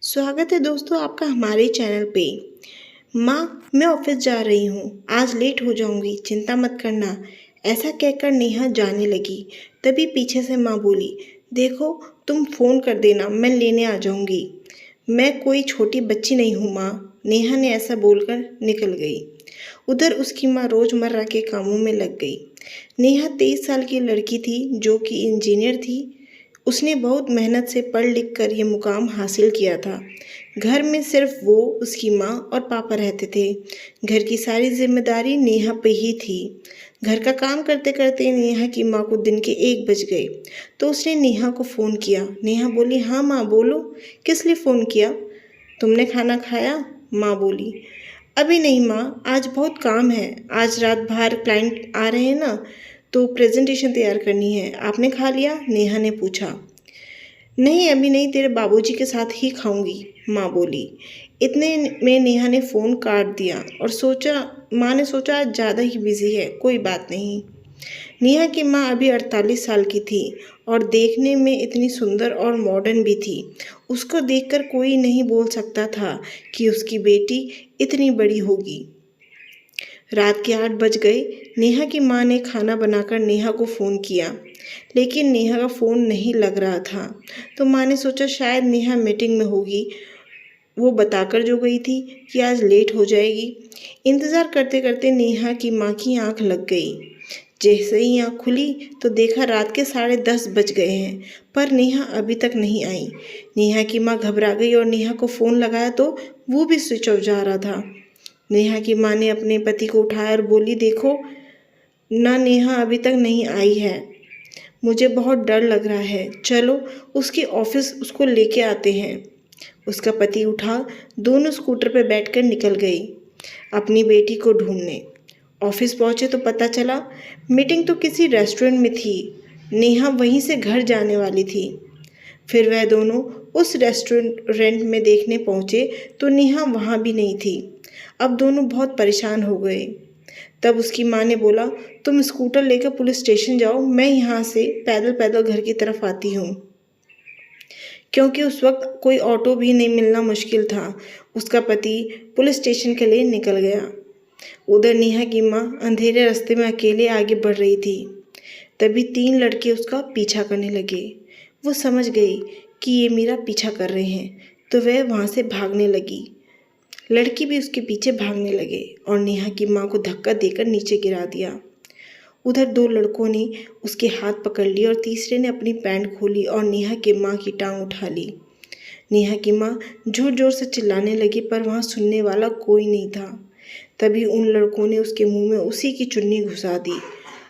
स्वागत है दोस्तों आपका हमारे चैनल पे। माँ, मैं ऑफिस जा रही हूँ, आज लेट हो जाऊँगी, चिंता मत करना। ऐसा कहकर नेहा जाने लगी। तभी पीछे से माँ बोली, देखो तुम फ़ोन कर देना, मैं लेने आ जाऊँगी। मैं कोई छोटी बच्ची नहीं हूँ माँ। नेहा ने ऐसा बोलकर निकल गई। उधर उसकी माँ रोज़मर्रा के कामों में लग गई। नेहा 23 साल की लड़की थी जो कि इंजीनियर थी। उसने बहुत मेहनत से पढ़ लिख कर ये मुकाम हासिल किया था। घर में सिर्फ वो, उसकी माँ और पापा रहते थे। घर की सारी जिम्मेदारी नेहा पे ही थी। घर का काम करते करते नेहा की माँ को दिन के 1 बज गए तो उसने नेहा को फ़ोन किया। नेहा बोली, हाँ माँ बोलो, किस लिए फ़ोन किया? तुमने खाना खाया? माँ बोली, अभी नहीं माँ, आज बहुत काम है। आज रात बाहर क्लाइंट आ रहे हैं ना, तो प्रेजेंटेशन तैयार करनी है। आपने खा लिया? नेहा ने पूछा। नहीं अभी नहीं, तेरे बाबूजी के साथ ही खाऊंगी, माँ बोली। इतने में नेहा ने फ़ोन काट दिया और माँ ने सोचा आज ज़्यादा ही बिजी है, कोई बात नहीं। नेहा की माँ अभी 48 साल की थी और देखने में इतनी सुंदर और मॉडर्न भी थी। उसको देखकर कोई नहीं बोल सकता था कि उसकी बेटी इतनी बड़ी होगी। रात के 8 बज गए। नेहा की माँ ने खाना बनाकर नेहा को फ़ोन किया, लेकिन नेहा का फ़ोन नहीं लग रहा था। तो माँ ने सोचा शायद नेहा मीटिंग में होगी। वो बताकर जो गई थी कि आज लेट हो जाएगी। इंतज़ार करते करते नेहा की माँ की आंख लग गई। जैसे ही आँख खुली तो देखा रात के 10:30 बज गए हैं, पर नेहा अभी तक नहीं आई। नेहा की माँ घबरा गई और नेहा को फ़ोन लगाया तो वो भी स्विच ऑफ जा रहा था। नेहा की माँ ने अपने पति को उठाया और बोली, देखो ना, नेहा अभी तक नहीं आई है। मुझे बहुत डर लग रहा है, चलो उसके ऑफिस उसको लेके आते हैं। उसका पति उठा, दोनों स्कूटर पर बैठकर निकल गई अपनी बेटी को ढूंढने। ऑफिस पहुंचे तो पता चला मीटिंग तो किसी रेस्टोरेंट में थी। नेहा वहीं से घर जाने वाली थी। फिर वह दोनों उस रेस्टोरेंट में देखने पहुंचे तो नेहा वहां भी नहीं थी। अब दोनों बहुत परेशान हो गए। तब उसकी माँ ने बोला, तुम स्कूटर लेकर पुलिस स्टेशन जाओ, मैं यहाँ से पैदल पैदल घर की तरफ आती हूँ। क्योंकि उस वक्त कोई ऑटो भी नहीं मिलना मुश्किल था। उसका पति पुलिस स्टेशन के लिए निकल गया। उधर नेहा की माँ अंधेरे रास्ते में अकेले आगे बढ़ रही थी। तभी 3 लड़के उसका पीछा करने लगे। वो समझ गई कि ये मेरा पीछा कर रहे हैं, तो वह वहाँ से भागने लगी। लड़की भी उसके पीछे भागने लगे और नेहा की माँ को धक्का देकर नीचे गिरा दिया। उधर 2 लड़कों ने उसके हाथ पकड़ लिए और तीसरे ने अपनी पैंट खोली और नेहा की माँ की टांग उठा ली। नेहा की माँ जोर जोर से चिल्लाने लगी, पर वहाँ सुनने वाला कोई नहीं था। तभी उन लड़कों ने उसके मुंह में उसी की चुन्नी घुसा दी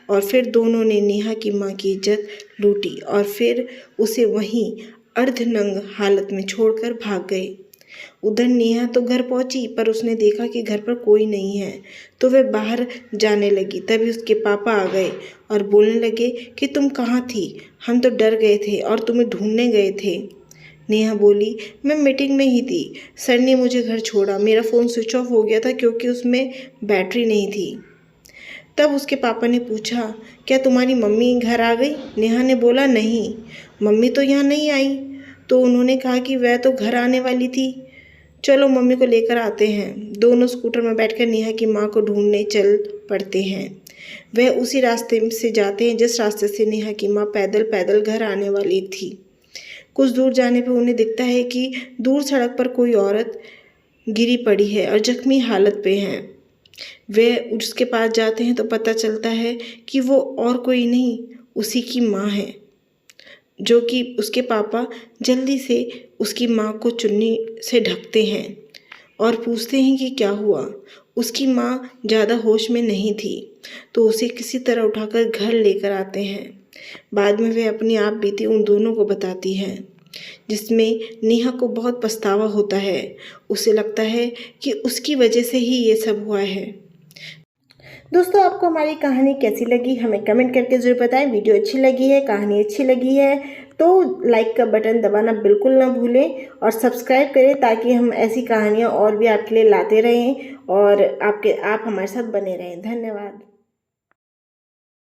और फिर दोनों ने नेहा की माँ की इज्जत लूटी और फिर उसे वहीं अर्धनंग हालत में छोड़कर भाग गए। उधर नेहा तो घर पहुंची, पर उसने देखा कि घर पर कोई नहीं है, तो वह बाहर जाने लगी। तभी उसके पापा आ गए और बोलने लगे कि तुम कहाँ थी? हम तो डर गए थे और तुम्हें ढूंढने गए थे। नेहा बोली, मैं मीटिंग में ही थी, सर ने मुझे घर छोड़ा। मेरा फ़ोन स्विच ऑफ हो गया था क्योंकि उसमें बैटरी नहीं थी। तब उसके पापा ने पूछा, क्या तुम्हारी मम्मी घर आ गई? नेहा ने बोला, नहीं, मम्मी तो यहाँ नहीं आई। तो उन्होंने कहा कि वह तो घर आने वाली थी, चलो मम्मी को लेकर आते हैं। दोनों स्कूटर में बैठकर नेहा की माँ को ढूंढने चल पड़ते हैं। वह उसी रास्ते से जाते हैं जिस रास्ते से नेहा की माँ पैदल पैदल घर आने वाली थी। कुछ दूर जाने पर उन्हें दिखता है कि दूर सड़क पर कोई औरत गिरी पड़ी है और जख्मी हालत पे है। वे उसके पास जाते हैं तो पता चलता है कि वो और कोई नहीं, उसी की माँ है। जो कि उसके पापा जल्दी से उसकी माँ को चुन्नी से ढकते हैं और पूछते हैं कि क्या हुआ। उसकी माँ ज़्यादा होश में नहीं थी, तो उसे किसी तरह उठाकर घर लेकर आते हैं। बाद में वे अपनी आप बीती उन दोनों को बताती है, जिसमें नेहा को बहुत पछतावा होता है। उसे लगता है कि उसकी वजह से ही ये सब हुआ है। दोस्तों, आपको हमारी कहानी कैसी लगी हमें कमेंट करके ज़रूर बताएं। वीडियो अच्छी लगी है, कहानी अच्छी लगी है तो लाइक का बटन दबाना बिल्कुल ना भूलें और सब्सक्राइब करें ताकि हम ऐसी कहानियाँ और भी आपके लिए लाते रहें और आप हमारे साथ बने रहें। धन्यवाद।